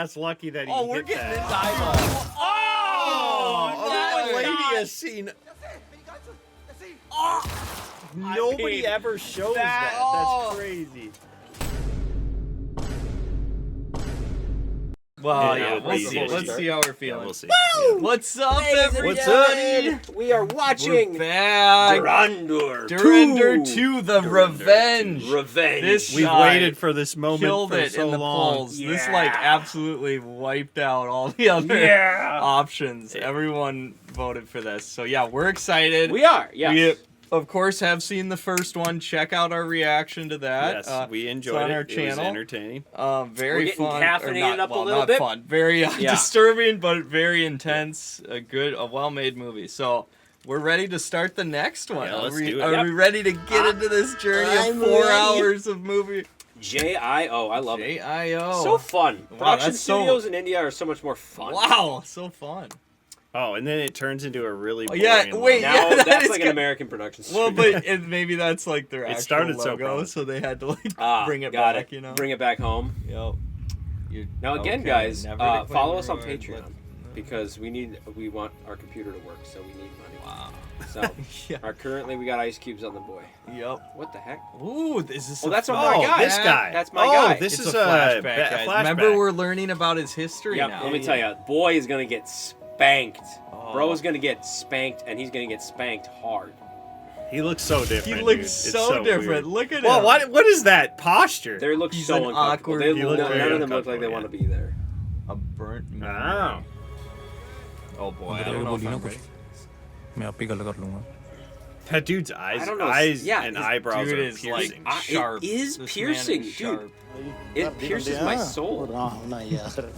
that's lucky that he Oh, we're hit getting that. his eyeball. Oh, that my lady God. has seen. Nobody mean, ever shows that. oh. That's crazy. Well, Yeah, yeah, we'll let's, see. let's see how we're Yeah, feeling. we'll see. What's up, Ladies and everybody? gentlemen, we are We're watching back. Durandor Durandor 2, The Revenge. Revenge. This We've guy waited for this moment killed for it so in the long. polls. This Yeah. like absolutely wiped out all the other Yeah. options. Everyone voted for this. So yeah, we're excited. We are, yes. We, of course, have seen the first one. Check out our reaction to that. Yes, we it's enjoyed on it. our It was channel. entertaining. Very We're getting fun. caffeinated or not, up a well, little not bit. fun. Very Yeah. disturbing, but very intense. A well-made movie. So we're ready to start the next one. Yeah, let's are we, do it. Are Yep. we ready to get into this journey I'm of 4 ready. hours of movie? J.I.O. I love it. J.I.O. So fun. Wow, Production that's so- studios in India are so much more fun. Wow, so fun. Oh, and then it turns into a really boring yeah, wait, one. Now Yeah, that that's is like good. an American production Well, studio. but maybe that's like their actual started so logo, promising. so they had to like Ah, bring it got back, it. you know? Bring it back home. Yep. You- Now again, okay, guys, never declare follow us on war, Patreon but- because we want our computer to work, so we need money. Wow. So Yeah. currently we got ice cubes on the boy. Yep. What the heck? Ooh, is this Well, a that's flash- my guy. this guy. That's my oh, guy. this It's is a flashback, guys. flashback. Remember, we're learning about his history Yep. now. Let me tell you, boy is gonna get spanked. Oh. Bro's gonna get spanked, and he's gonna get spanked hard. He looks so different. He dude. looks It's so different. weird. Look at Well, him. what is that posture? They look He's so an uncomfortable. awkward- They, He looked none very of them look like they uncomfortable, want to be there. A burnt man. Wow. Oh boy, I अंग्रेजी don't know if बोली ना I'm कुछ ready. मैं आप ही गल कर लूंगा That dude's I eyes, don't know. eyes Yeah, and his eyebrows Dude are is like piercing. sharp. It is This piercing, man is dude. sharp. It pierces my soul. होना यार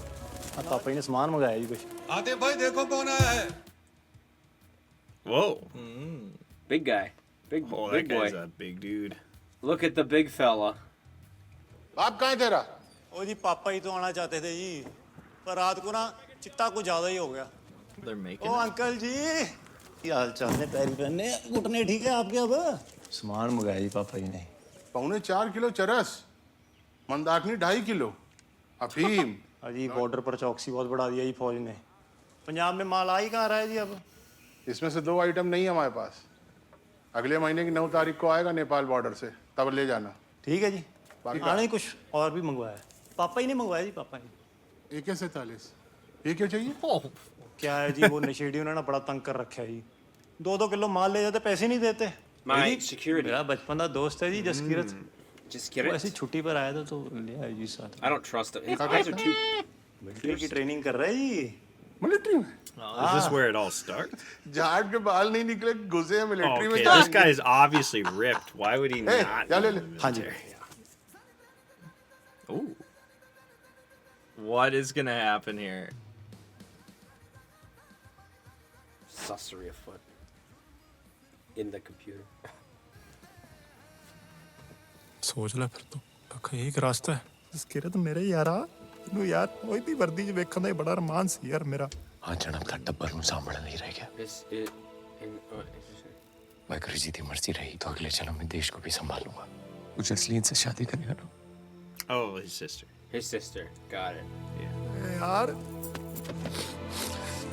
पापा ने सामान मंगाया जी कुछ आते भाई देखो कौन आया है Whoa. Big guy. Big, Oh, that big boy. guy's a big dude. Look at the big fella. आप कहाँ तेरा ओ जी पापा ही तो आना चाहते थे जी पर रात को ना चित्ता कुछ ज्यादा ही हो गया They're making ओ it. अंकल जी क्या हाल चाल है पैर पहनने घुटने ठीक है आपके अब सामान मंगाया जी पापा जी ने 4.25 किलो चरस मंदाकिनी 2.5 किलो अफीम अजी बॉर्डर पर चौकसी बहुत बढ़ा दिया जी फौज ने पंजाब में माल आ ही कहाँ रहा है जी अब इसमें से 2 आइटम नहीं है हमारे पास अगले महीने की 9 तारीख को आएगा नेपाल बॉर्डर से तब ले जाना ठीक है जी बाकी आने ही कुछ और भी मंगवाया पापा ही ने मंगवाया जी पापा ने AK-47 ये क्या चाहिए Oh, क्या है जी वो नशेड़ी उन्होंने बड़ा तंग कर रखा है जी 2-2 किलो माल ले जाते पैसे नहीं देते My जी, security. मेरा बचपन का दोस्त है जी जसकीरत Just get वो it. ऐसी छुट्टी पर आया था तो ले आया जी साथ I don't trust him. His eyes are too. Military की ट्रेनिंग कर रहा है जी मिलिट्री में Is this where it all starts? झाड़ के बाल नहीं निकले घुसे हैं मिलिट्री Okay, में this guy is obviously ripped. Why would he Hey, not? जा be ले in ले the हाँ जी military? ooh. What is gonna happen here? Sussery afoot. In the computer. सोच ਲੈ ਫਿਰ ਤੂੰ ਪੱਕਾ ਇੱਕ ਰਾਸਤਾ ਹੈ ਜਸਕੀਰਤ ਮੇਰੇ ਯਾਰਾ ਨੂੰ ਯਾਰ ਉਹੀ ਦੀ ਵਰਦੀ 'ਚ ਵੇਖਣ ਦਾ ਹੀ ਬੜਾ ਅਰਮਾਨ ਸੀ ਯਾਰ ਮੇਰਾ ਹਾਂ ਜਨਮ ਦਾ ਟੱਬਰ ਨੂੰ ਸਾਂਭਣ ਨਹੀਂ ਰਹਿ ਗਿਆ Is it in? Waheguru ji की मर्जी रही तो अगले जन्म में देश को भी संभालूंगा वो जसलीन से शादी करेगा ना Oh, his sister. His sister. Got it. यार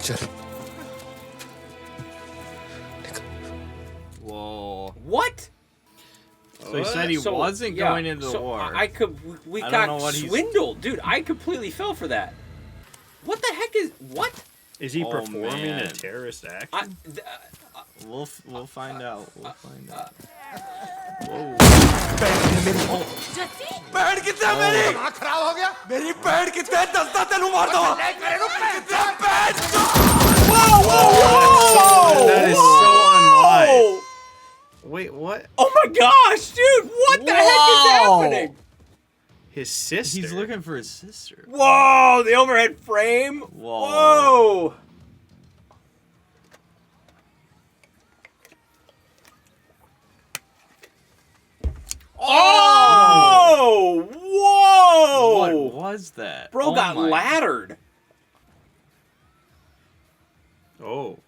चल Whoa. What? So he said he So, wasn't yeah, going into the so war. I could. We I don't know got what he's- swindled, dude. I completely fell for that. What the heck is what? Is he Oh, performing man. a terrorist act? I, We'll find out. We'll find out. Whoa. पैर कितना मेरी दिमाग खराब हो गया मेरी पैर कितने दस्ता तेनू मार दो कितना पैर That is so unwise. Wait, what? oh my gosh, dude! What the heck is Wow. happening? His sister? He's looking for his sister. Whoa! The overhead frame. Whoa. Whoa. Oh! Whoa! What was that? Bro Oh got my- laddered. Oh.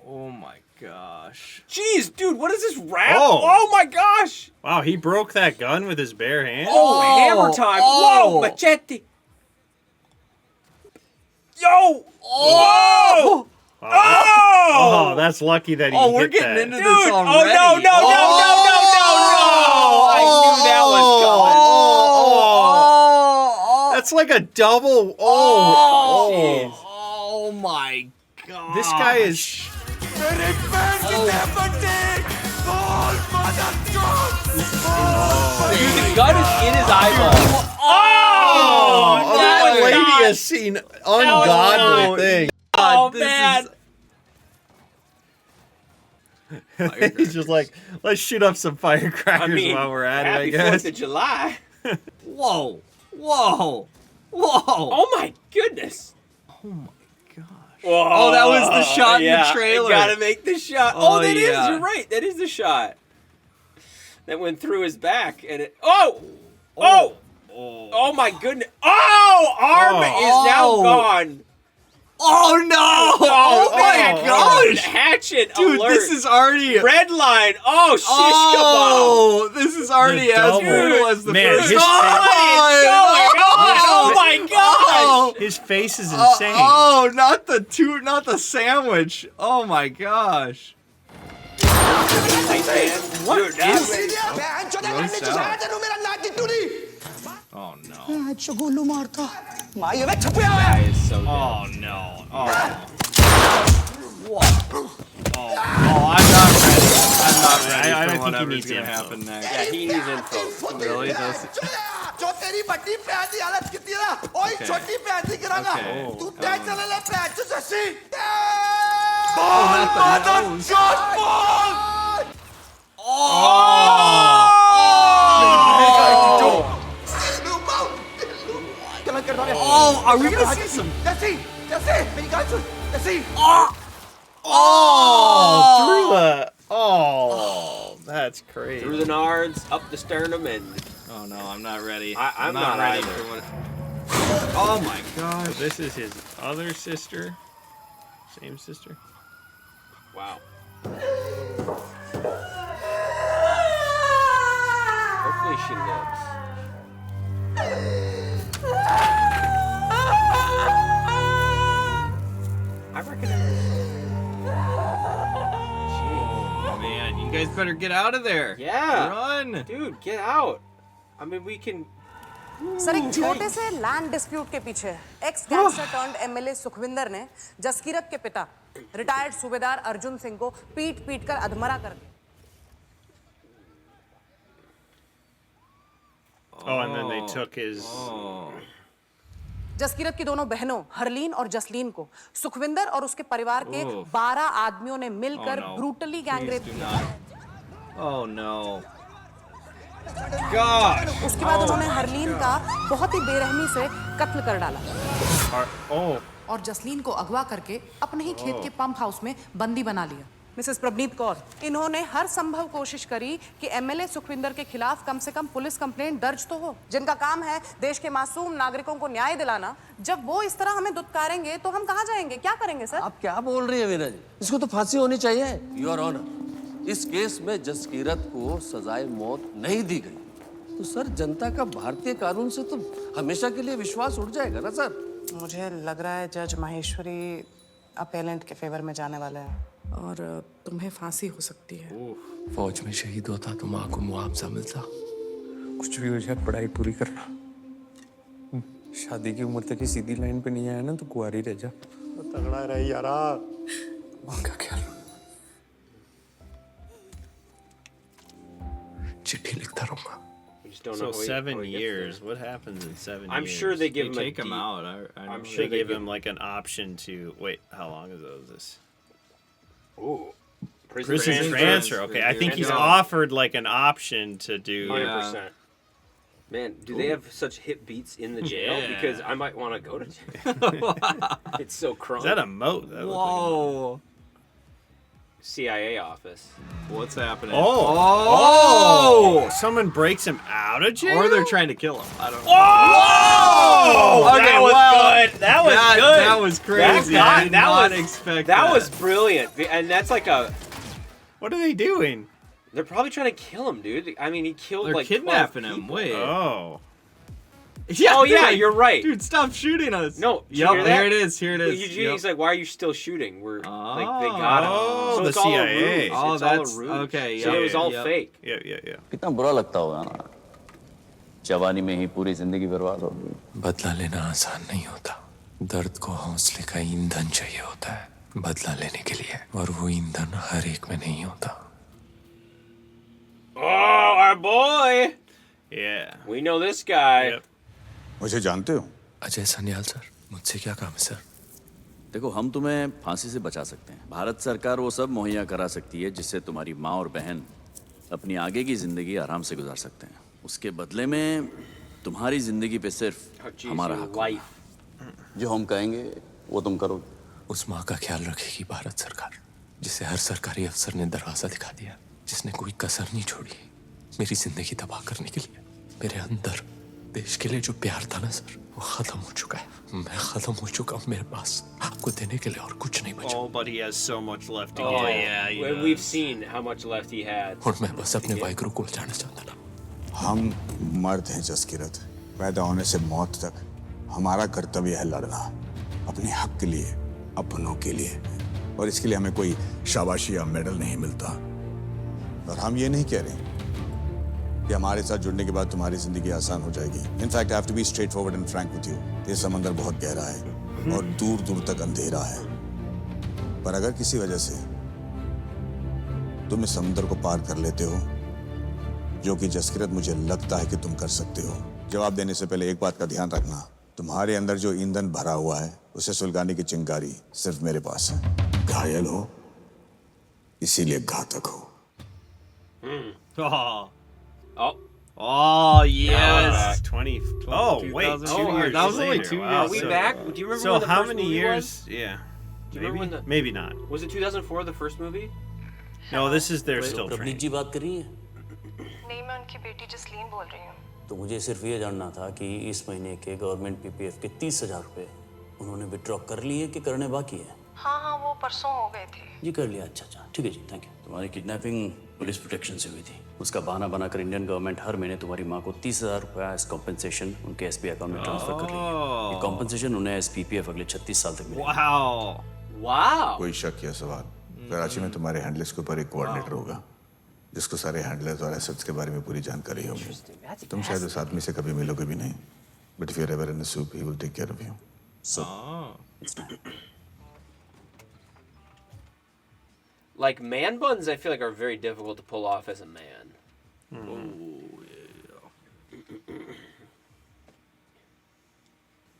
Oh my gosh. Jeez, dude, what is this rap? Oh. Oh my gosh! Wow, he broke that gun with his bare hand? Oh, hammer time! Oh. Whoa, machete! Yo! Oh! Oh, that's lucky that he Oh, we're hit getting that. into Dude! this Oh, already. no, no, no, no, no, no, no! I knew that was coming. That's like a double. Oh, Oh my god. This guy is. Dude, the gun is in his eyeball. Oh, that that was lady not- has seen ungodly not- things. Oh, this man. He's just like, let's shoot up some firecrackers while we're at it, I happy guess. 4th of July. Whoa. Whoa. Whoa. Oh, my goodness. Oh, that was the shot in the yeah, trailer. Gotta make the shot. Oh, Oh, that is. yeah. You're right. That is the shot. That went through his back, and it. Oh my goodness. Oh, arm is now gone. Oh no! Oh, my gosh! Hatchet Dude, alert. this is already. red line. Oh, shish Oh, this is already The as double. brutal as the Man, first his one. Oh my gosh. His face is insane. Oh, not the sandwich. Oh my gosh. What is it? Oh no. That is so dead. Oh no. Oh. Oh, I'm not ready. I'm not ready I for think he whatever's needs gonna info. happen next. Yeah, he needs info. Really? That's जो तेरी बड़ी भैन की हालत कितनी है ना ओए Okay. छोटी भैन की गिराना Okay. तू क्या चले ले भैन जो जैसी not the nose. Oh, are we gonna see some? जैसी जैसे मेरी गाल सुन जैसी Through the. Oh, that's crazy. Through the nards, up the sternum, and Oh no, I'm not ready. I'm not not ready either. for what. Oh my gosh. This is his other sister. Same sister. wow. Hopefully she lives. I reckon. Oh man, you guys better get out of there. Yeah. Run. Dude, get out. I mean, we can. Sir एक छोटे से land dispute के पीछे ex gangster turned MLA Sukhwinder ने जसकीरत के पिता retired सूबेदार अर्जुन सिंह को पीट पीट कर अधमरा कर दिया। Oh, and then they took his. Jaskirat की दोनों बहनों हरलीन और जसलीन को सुखविंदर और उसके परिवार के 12 आदमियों ने मिलकर ब्रूटली गैंगरेप किया। Oh no. God. उसके बाद उन्होंने हरलीन का बहुत ही बेरहमी से कत्ल कर डाला और जसलीन को अगवा करके अपने ही खेत के पंप हाउस में बंदी बना लिया। मिसेस प्रवनीत कौर, इन्होंने हर संभव कोशिश करी कि एमएलए सुखविंदर के खिलाफ कम से कम पुलिस कंप्लेंट दर्ज तो हो, जिनका काम है देश के मासूम नागरिकों को न्याय दिलाना। जब वो इस तरह हमें दुत्कारेंगे तो हम कहाँ जाएंगे, क्या करेंगे सर? आप क्या बोल रही है वीना जी? इसको तो फांसी होनी चाहिए। योर ऑनर, इस केस में जसकीरत को सजाए मौत नहीं दी गई तो सर जनता का भारतीय कानून से तो हमेशा के लिए विश्वास उठ जाएगा ना सर। मुझे लग रहा है जज माहेश्वरी अपेलेंट के फेवर में जाने वाले हैं और तुम्हें फांसी हो सकती है। फौज में शहीद होता तो माँ को मुआवजा मिलता। कुछ भी हो जाए पढ़ाई पूरी करना। शादी की उम्र तक ही सीधी लाइन पे नहीं आया ना तो कुंवारी रह जा। तगड़ा रही यारा। माँ का ख्याल। चिट्ठी लिखता रहूंगा। We just don't So know how he- 7 how he gets years. What happens in 7 I'm years? sure they give They him a take him deep- out. I I'm know sure They they give give him like an option to wait. How long ago is this? Ooh. Prison transfer. Okay, I think he's Yeah. offered like an option to do. 100%. Man, do they have such hip beats in the jail? Yeah. Because I might want to go to jail. It's so crunk. Is that a moat? That looks like a moat. Whoa. CIA office. What's happening? Oh! Someone breaks him out of jail? Or they're trying to kill him. I don't know. Oh! Okay, that was well, good. That was good. That was crazy. That, I did that not was, expect that was brilliant. And that's like a... What are they doing? They're probably trying to kill him, dude. I mean, he killed They're like kidnapping 12 him. people. Wait. Oh. Yeah, Oh yeah, dude. you're right. Dude, stop shooting us. No, did you Yep, hear that? here it is. Here it is. He's Yep. like, "Why are you still shooting?" We're like, they got him. Oh, So the it's all a CIA. ruse. Oh, it's all that's- a ruse. okay, So yeah, it was all yeah. fake. Yeah, yeah, yeah. कितना बुरा लगता होगा ना जवानी में ही पूरी जिंदगी बर्बाद हो गई। बदला लेना आसान नहीं होता। दर्द को हौसले का ईंधन चाहिए होता है बदला लेने के लिए, और वो ईंधन हर एक में नहीं होता। Oh, our boy. Yeah. We know this guy. Yep. मुझे जानते हो? अजय सन्याल सर, मुझसे क्या काम है सर? देखो हम तुम्हें फांसी से बचा सकते हैं। भारत सरकार वो सब मुहैया करा सकती है जिससे तुम्हारी माँ और बहन अपनी आगे की जिंदगी आराम से गुजार सकते हैं। उसके बदले में तुम्हारी जिंदगी पे सिर्फ Oh, jeez, हमारा your हक होगा। life. जो हम कहेंगे वो तुम करोगे। उस माँ का ख्याल रखेगी भारत सरकार, जिसे हर सरकारी अफसर ने दरवाजा दिखा दिया, जिसने कोई कसर नहीं छोड़ी मेरी जिंदगी तबाह करने के लिए। मेरे अंदर देश के लिए जो प्यार था ना सर, वो खत्म हो चुका है। मैं खत्म हो चुका हूँ। मेरे पास आपको देने के लिए और कुछ नहीं बचा। Oh, but he has so much left to Oh, give. yeah. We've seen how much left he had. और मैं बस अपने वाइगरू को जाना चाहता था। हम मर्द हैं जसकीरत, पैदा होने से मौत तक हमारा कर्तव्य है लड़ना, अपने हक के लिए, अपनों के लिए, और इसके लिए हमें कोई शाबाशी या मेडल नहीं मिलता। और हम ये नहीं कह रहे कि हमारे साथ जुड़ने के बाद तुम्हारी जिंदगी आसान हो जाएगी। In fact I have to be straightforward and frank with you. ये समंदर बहुत गहरा है और दूर दूर तक अंधेरा है, पर अगर किसी वजह से तुम इस समंदर को पार कर लेते हो, जो कि जसकीरत मुझे लगता है कि तुम कर सकते हो, जवाब देने से पहले एक बात का ध्यान रखना, तुम्हारे अंदर जो ईंधन भरा हुआ है उसे सुलगाने की चिंगारी सिर्फ मेरे पास है। घायल हो इसीलिए घातक हो। Oh. Oh, Oh, yes. back. 20. Oh, wait. 2 Oh, years that was only later. 2 Wow, are we so- back? Do you remember So when the how first many movie years? was? Yeah. Do you remember when the Maybe not. was it 2004 the first movie? No, this is their still Pravneet training. जी बात कर रही है? नहीं, मैं उनकी बेटी जसलीन बोल रही हूँ। तो मुझे सिर्फ ये जानना था कि इस महीने के गवर्नमेंट पीपीएफ के 30,000 रुपए उन्होंने विड्रॉ कर लिए कि करने बाकी है? हाँ हाँ, वो परसों हो गए थे। जी कर लिया। अच्छा अच्छा, ठीक है जी, थैंक यू। तुम्हारी किडनैपिंग पुलिस प्रोटेक्शन से हुई थी। उसका बहाना बनाकर इंडियन गवर्नमेंट हर महीने तुम्हारी माँ को 30,000 रुपया एज कॉम्पेंसेशन उनके एसबीआई अकाउंट में ट्रांसफर कर लिया। ये कॉम्पेंसेशन उन्हें एज पीपीएफ अगले 36 साल तक मिलेगा। Wow. Wow. कोई शक या सवाल? कराची में तुम्हारे हैंडलर्स के ऊपर एक कोऑर्डिनेटर होगा जिसको सारे हैंडलर्स और एसेट्स के बारे में पूरी जानकारी होगी। तुम शायद उस आदमी से कभी मिलोगे भी नहीं, but if you are ever in the soup he will take care of you. So, it's time. Like man buns, I feel like are very difficult to pull off as a man.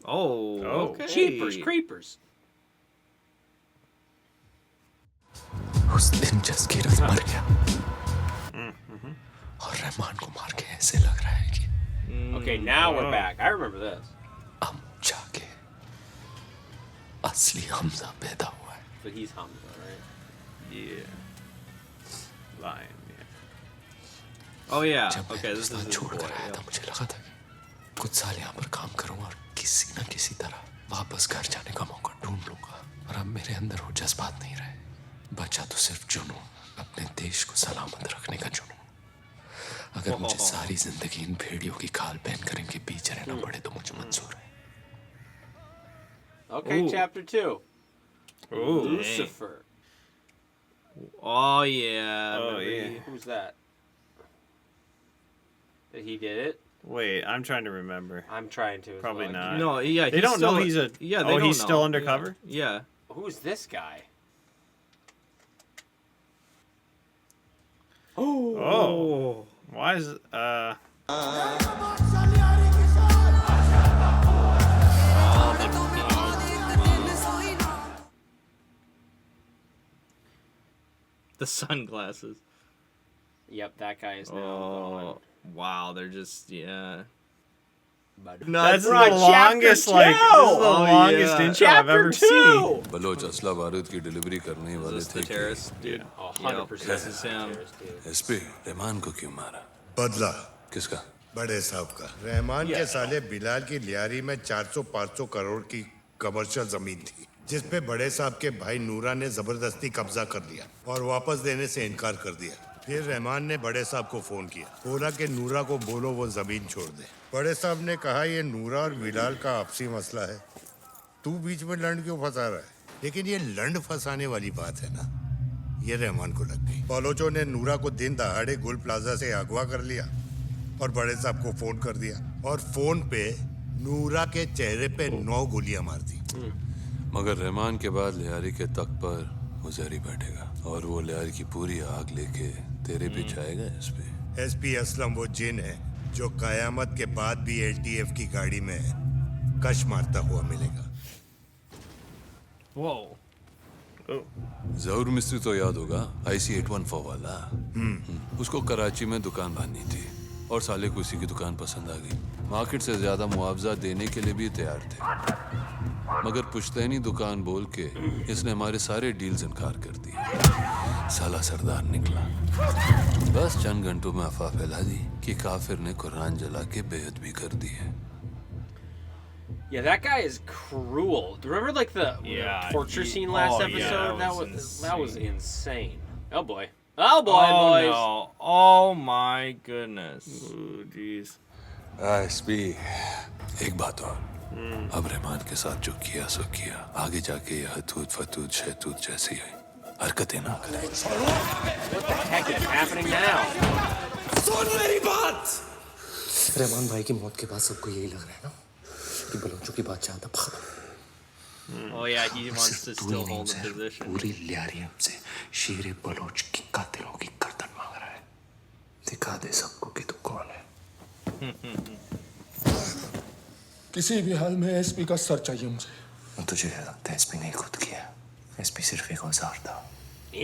Oh, okay. Cheapers, creepers. उस दिन जसकीरत मर गया और रहमान को मार के ऐसे लग रहा है कि Okay, now we're back. I remember this. अब जाके असली हमजा पैदा हुआ है। But he's Hamza, right? Yeah. Lion. Yeah. Oh yeah. जब मैं Okay, this is Hindustan his छोड़ boy. कर आया था, Yeah. मुझे लगा था कि कुछ साल यहाँ पर काम करूंगा और किसी न किसी तरह वापस घर जाने का मौका ढूंढ लूंगा। और अब मेरे अंदर वो जज्बात नहीं रहे, बचा तो सिर्फ जुनून, अपने देश को सलामत रखने का जुनून। अगर मुझे सारी जिंदगी इन भेड़ियों की खाल पहनकर इनके पीछे रहना पड़े तो मुझे मंजूर है। Okay, Ooh. chapter 2. Ooh. Lucifer. Oh yeah. Oh, remember yeah. he- Who's that? That he did it? Wait, I'm trying to remember. I'm trying to. as Probably well. not. No, yeah. They he's don't know still- he's a. Yeah, they oh, don't he's still know. undercover. Yeah. Who's this guy? Oh. Why is The sunglasses. Yep, that guy is now Oh, wow. They're just yeah. gone. That's the Right, chapter longest two! like this is the Oh, longest yeah. intro I've ever seen. Baloch असला बारूद की delivery करने Is वाले this the थे कि terrorist dude? Oh, Yep, 100%. this is him. SP Rahman को क्यों मारा? बदला किसका? बड़े साहब का। रहमान के साले बिलाल की लियारी में 400-500 करोड़ की कमर्शियल जमीन थी, जिस पे बड़े साहब के भाई नूरा ने जबरदस्ती कब्जा कर लिया और वापस देने से इनकार कर दिया। फिर रहमान ने बड़े साहब को फोन किया, बोला कि नूरा को बोलो वो जमीन छोड़ दे। बड़े साहब ने कहा ये नूरा और बिलाल का आपसी मसला है, तू बीच में लंड क्यों फंसा रहा है? लेकिन ये लंड फंसाने वाली बात है ना, ये रहमान को लग गई। बलोचों ने नूरा को दिन दहाड़े गुल प्लाजा से अगवा कर लिया और बड़े साहब को फोन कर दिया, और फोन पे नूरा के चेहरे पे 9 गोलियां मार दी। मगर रहमान के बाद लिहारी के तख्त पर उजैरी बैठेगा और वो लिहारी की पूरी आग लेके तेरे पीछे आएगा। एसपी असलम वो जिन है जो कयामत के बाद भी एलटीएफ की गाड़ी में कश मारता हुआ मिलेगा। जहूर मिस्त्री तो याद होगा, IC 814 वाला। उसको कराची में दुकान बांधनी थी और साले को उसी की दुकान पसंद आ गई। मार्केट से ज्यादा मुआवजा देने के लिए भी तैयार थे, मगर पुश्तैनी दुकान बोल के इसने हमारे सारे डील्स इनकार कर दिए। साला सरदार निकला, बस चंद घंटों में अफवाह फैला दी कि काफिर ने कुरान जला के बेअद भी कर दी है। Yeah, that guy is cruel. Do you remember like the torture scene last episode? That was insane. Oh boy. Oh boy, boys. No. Oh my goodness. Oh, jeez. SP, एक बात और, अब रहमान के साथ जो किया सो किया, आगे जाके ये हतूत फतूत शहतूत जैसी हरकतें ना करे। What the heck is happening now? सुन मेरी बात। रहमान भाई की मौत के बाद सबको यही लग रहा है ना कि बलोचों की बात ज्यादा खत्म। Oh yeah, he wants to still hold the position. पूरी लियारी हमसे शेर बलोच की कातिलों की गर्दन मांग रहा है। दिखा दे सबको कि तू कौन है। किसी भी हाल में एसपी का सर चाहिए मुझे। तुझे लगता है एसपी ने खुद किया? एसपी सिर्फ एक औजार था।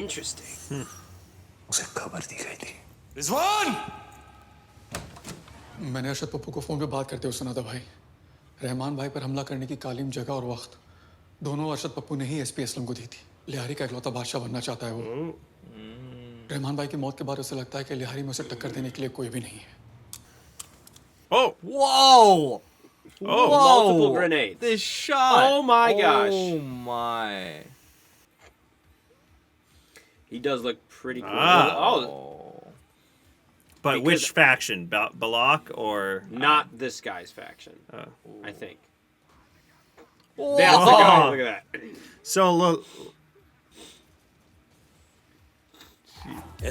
Interesting. उसे खबर दी गई थी। रिजवान! मैंने अरशद पप्पू को फोन पे बात करते हुए सुना था भाई। रहमान भाई पर हमला करने की कालीम, जगह और वक्त दोनों अरशद पप्पू ने ही एसपी असलम को दी थी। लिहारी का इकलौता बादशाह बनना चाहता है वो। रहमान भाई की मौत के बाद उसे लगता है कि लिहारी में उसे टक्कर देने के लिए कोई भी नहीं है। Oh! Whoa! Oh! Multiple grenades. This shot! Oh my gosh! Oh my! He does look pretty cool. Oh! But which faction? Balak or Not this guy's faction. I think. Oh. That's the guy. Look at that. So look.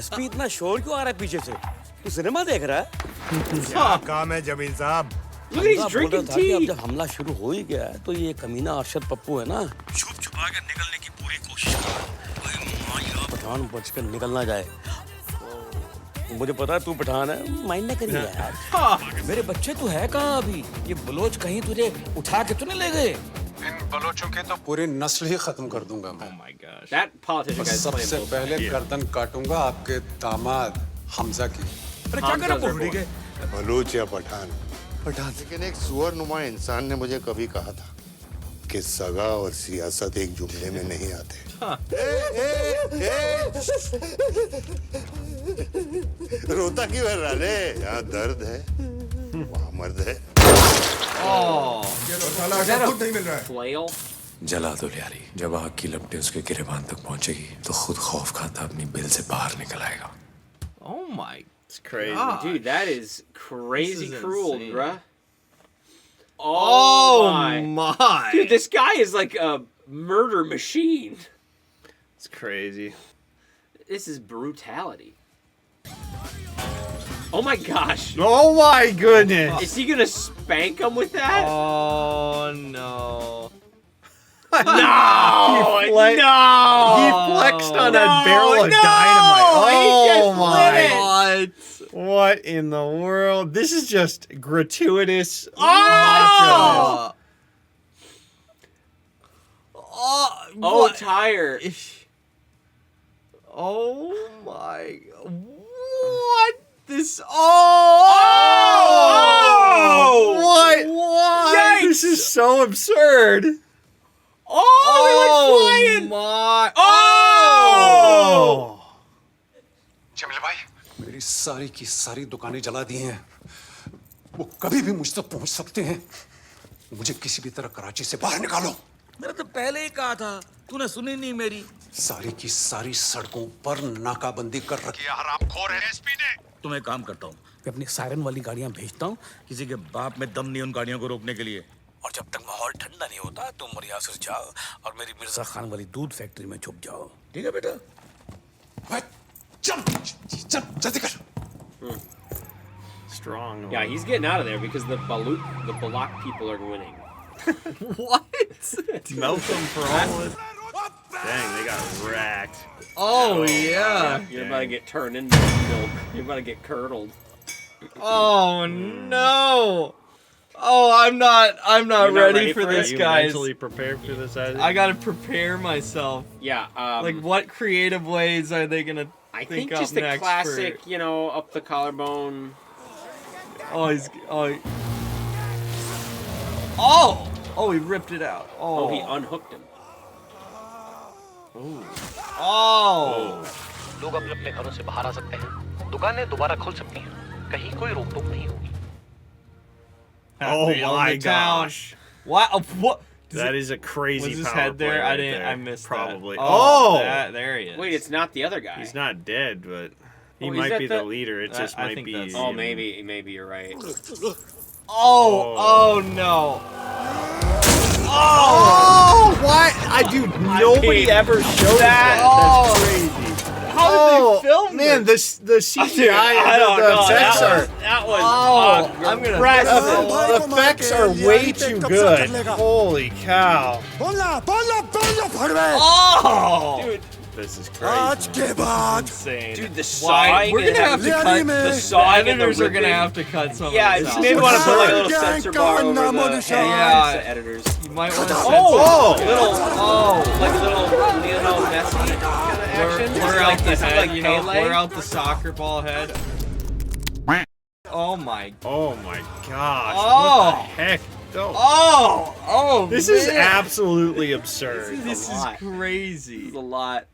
SP इतना शोर क्यों आ रहा है पीछे से? तू cinema देख रहा है? क्या काम है जमीन साहब? Look at he's drinking अब tea. जब हमला शुरू हो ही गया है तो ये कमीना अरशद पप्पू है ना, छुप छुपा के निकलने की पूरी कोशिश कर रहा है। पठान बच कर निकल ना जाए। मुझे पता है तू पठान है, माइंड ना करिए यार। मेरे बच्चे तू है कहाँ अभी? ये बलोच कहीं तुझे उठा के तो नहीं ले गए? इन बलोचों के तो पूरी नस्ल ही खत्म कर दूंगा मैं। Oh my gosh! That politician guy's playing सबसे both पहले sides. गर्दन काटूंगा आपके दामाद हमजा की। अरे क्या कर रहा Hamza's our है? boy. बलूच या पठान, पठान। लेकिन एक सुअर नुमा इंसान ने मुझे कभी कहा था कि सगा और सियासत एक जुमले में नहीं आते। रोता क्यों है राले? यहाँ दर्द है, वहाँ मर्द है। Flail. जला दो लिहारी, जब आग की लपटें उसके गिरेबान तक पहुंचेगी तो खुद खौफ खाता अपनी बिल से बाहर निकल आएगा। Oh my! It's crazy. Dude, that is crazy This is cruel, insane. bruh. Oh my. my! Dude, this guy is like a murder machine. It's crazy. This is brutality. Oh my gosh. Oh my goodness! Is he gonna spank him with that? Oh no! No! He flexed on a barrel of dynamite. Oh my! What in the world? This is just gratuitous. Oh, tire. Oh my! What? This? Oh! What? What? Yikes. This is so absurd. Oh, they went flying! My! Oh! Jameel भाई, मेरी सारी की सारी दुकानें जला दी हैं। वो कभी भी मुझ तक पहुंच सकते हैं। मुझे किसी भी तरह कराची से बाहर निकालो। मैंने तो पहले ही कहा था, तूने सुनी नहीं मेरी। सारी की सारी सड़कों पर नाकाबंदी कर रखी है हरामखोर है एसपी ने। तुम एक काम करता हूँ, मैं अपनी सायरन वाली गाड़ियां भेजता हूँ किसी के बाप में दम नहीं उन गाड़ियों को रोकने के लिए। और जब तक माहौल ठंडा नहीं होता तुम और यासिर जाओ और मेरी मिर्जा खान वाली दूध फैक्ट्री में छुप जाओ। ठीक है बेटा। जल्दी कर। Strong. Yeah, he's getting out of there because the Balak people are winning. What? Milk them for all it. Dang, they got racked. Oh yeah. You're about to get turned into milk. You're about to get curdled. Oh no. Oh, I'm not ready for this, Are you guys. mentally prepared for this? I gotta prepare myself. Yeah. Like, what creative ways are they gonna I think think up just the next classic, for... you know, up the collarbone. Oh, Oh, he ripped it out. Oh, Oh, he unhooked him. Oh. लोग अपने अपने घरों से बाहर आ सकते हैं, दुकानें दोबारा खुल सकती हैं, कहीं कोई रोक टोक नहीं होगी। Oh They own my the town. gosh. Wow, what? That is a crazy Was his power head there? play right I didn't. there. I missed Probably. that. Oh! There he is. Wait, it's not the other guy. He's not dead, but he Oh, is might that be the the- leader. It just I might think be. that's- Oh, maybe you're right. Oh no. Oh, what? Nobody ever showed that. That's crazy. How did they film man, this? the CGI I don't and the know. effects are. That was Oh, I'm gonna. The effects are way too good. Holy cow. Oh, Dude, This is crazy. insane. dude, the Why? sawing. We're gonna have to cut. the The sawing and the editors are gonna ripping. have to cut some. Yeah, of you this maybe out. want to put like a little censor bar over the Yeah. the editors. You might want to. Oh, Oh, like a little Lionel Messi kind of action. we're out the This is head. like You know, Pele. we're out the soccer ball head. Oh my. Oh my gosh. Oh. What the heck? Don't. Oh. This is man. absolutely absurd. This is lot. crazy. This is a lot.